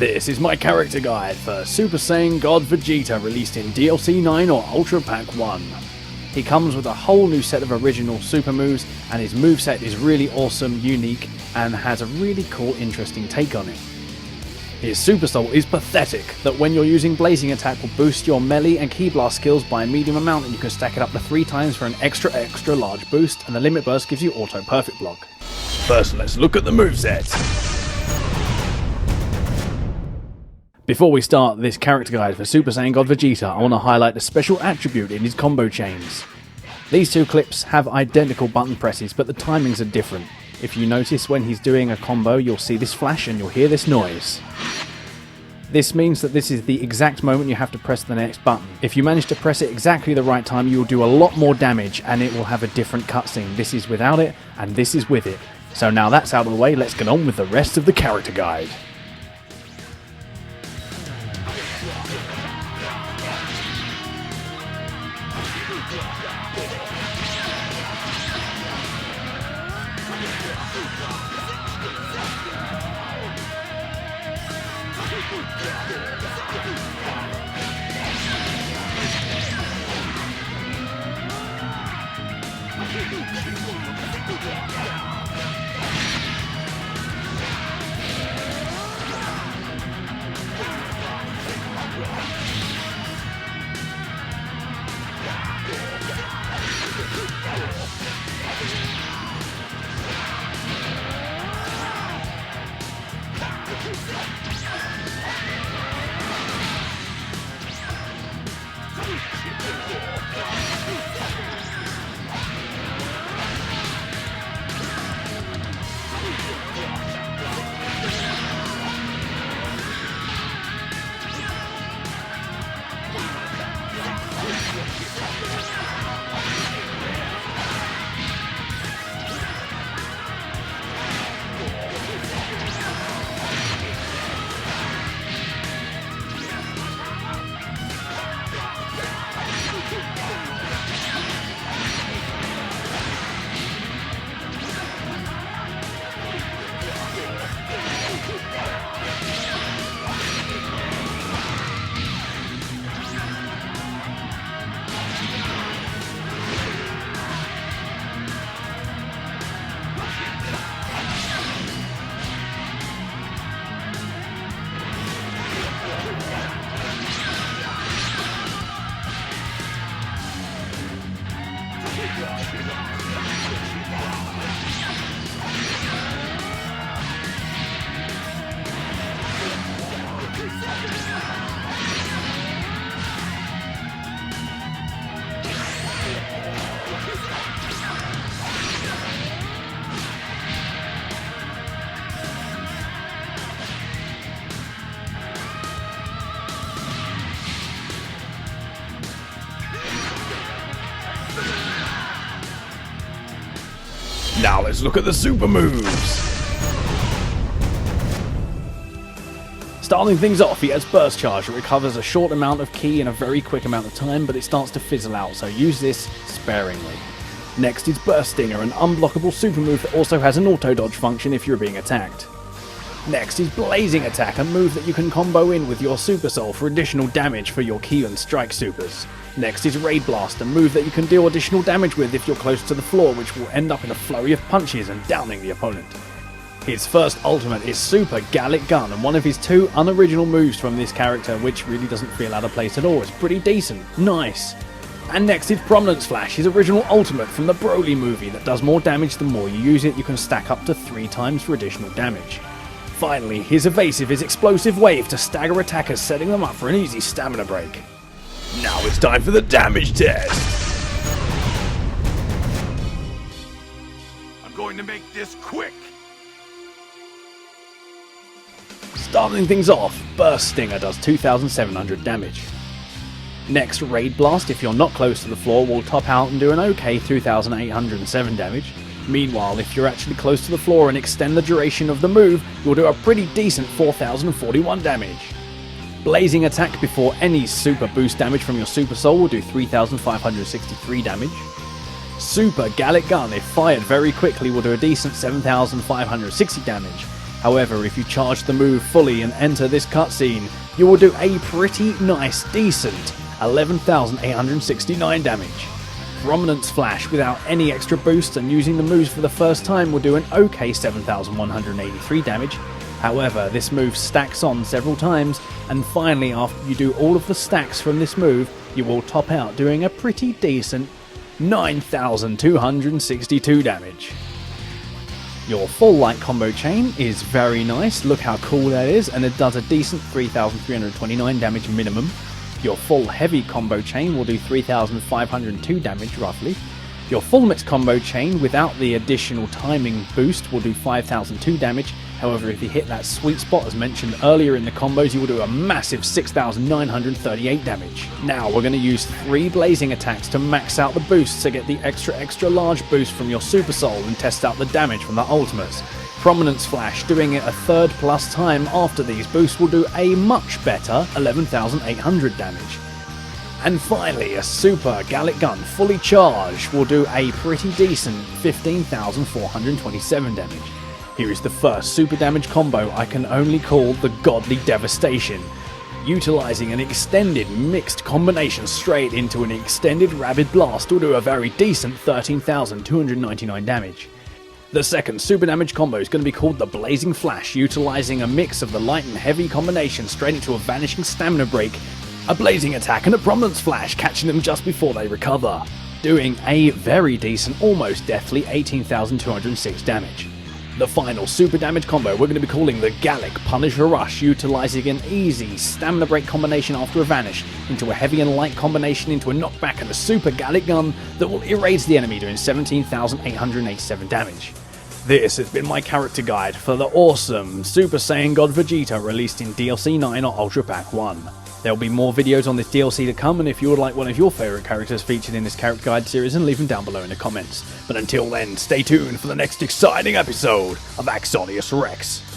This is my character guide for Super Saiyan God Vegeta, released in DLC 9 or Ultra Pack 1. He comes with a whole new set of original super moves, and his moveset is really awesome, unique, and has a really cool, interesting take on it. His Super Soul is pathetic, that when you're using Blazing Attack will boost your melee and Ki Blast skills by a medium amount, and you can stack it up to 3 times for an extra large boost, and the Limit Burst gives you auto perfect block. First, let's look at the moveset. Before we start this character guide for Super Saiyan God Vegeta, I want to highlight a special attribute in his combo chains. These two clips have identical button presses, but the timings are different. If you notice when he's doing a combo, you'll see this flash and you'll hear this noise. This means that this is the exact moment you have to press the next button. If you manage to press it exactly the right time, you will do a lot more damage and it will have a different cutscene. This is without it and this is with it. So now that's out of the way, let's get on with the rest of the character guide. Now let's look at the super moves. Starting things off, he has Burst Charge. It recovers a short amount of Ki in a very quick amount of time, but it starts to fizzle out, so use this sparingly. Next is Burst Stinger, an unblockable super move that also has an auto dodge function if you're being attacked. Next is Blazing Attack, a move that you can combo in with your Super Soul for additional damage for your Ki and Strike supers. Next is Raid Blast, a move that you can deal additional damage with if you're close to the floor, which will end up in a flurry of punches and downing the opponent. His first ultimate is Super Gallic Gun, and one of his 2 unoriginal moves from this character, which really doesn't feel out of place at all. It's pretty decent. Nice. And next is Prominence Flash, his original ultimate from the Broly movie that does more damage the more you use it. You can stack up to 3 times for additional damage. Finally, his evasive is Explosive Wave to stagger attackers, setting them up for an easy stamina break. Now it's time for the damage test! I'm going to make this quick! Starting things off, Burst Stinger does 2,700 damage. Next, Raid Blast, if you're not close to the floor, will top out and do an okay 2,807 damage. Meanwhile, if you're actually close to the floor and extend the duration of the move, you'll do a pretty decent 4,041 damage. Blazing Attack before any super boost damage from your Super Soul will do 3,563 damage. Super Gallic Gun, if fired very quickly, will do a decent 7,560 damage. However, if you charge the move fully and enter this cutscene, you will do a pretty nice, decent 11,869 damage. Prominence Flash without any extra boost and using the moves for the first time will do an okay 7,183 damage. However, this move stacks on several times, and finally after you do all of the stacks from this move, you will top out doing a pretty decent 9,262 damage. Your full light combo chain is very nice, look how cool that is, and it does a decent 3,329 damage minimum. Your full heavy combo chain will do 3,502 damage roughly. Your full mix combo chain without the additional timing boost will do 5,002 damage. However, if you hit that sweet spot as mentioned earlier in the combos, you will do a massive 6,938 damage. Now we're going to use 3 blazing attacks to max out the boosts to get the extra large boost from your Super Soul and test out the damage from the ultimates. Prominence Flash, doing it a third plus time after these boosts, will do a much better 11,800 damage. And finally, a Super Gallic Gun fully charged will do a pretty decent 15,427 damage. Here is the first super damage combo I can only call the Godly Devastation. Utilizing an extended mixed combination straight into an extended Rabid Blast will do a very decent 13,299 damage. The second super damage combo is going to be called the Blazing Flash, utilizing a mix of the light and heavy combination straight into a Vanishing Stamina Break, a Blazing Attack and a Prominence Flash, catching them just before they recover, doing a very decent, almost deathly 18,206 damage. The final super damage combo we're going to be calling the Gallic Punisher Rush, utilizing an easy stamina break combination after a vanish, into a heavy and light combination into a knockback and a super Gallic gun that will erase the enemy, doing 17,887 damage. This has been my character guide for the awesome Super Saiyan God Vegeta released in DLC 9 or Ultra Pack 1. There will be more videos on this DLC to come, and if you would like one of your favourite characters featured in this character guide series, then leave them down below in the comments. But until then, stay tuned for the next exciting episode of AxoniusRex.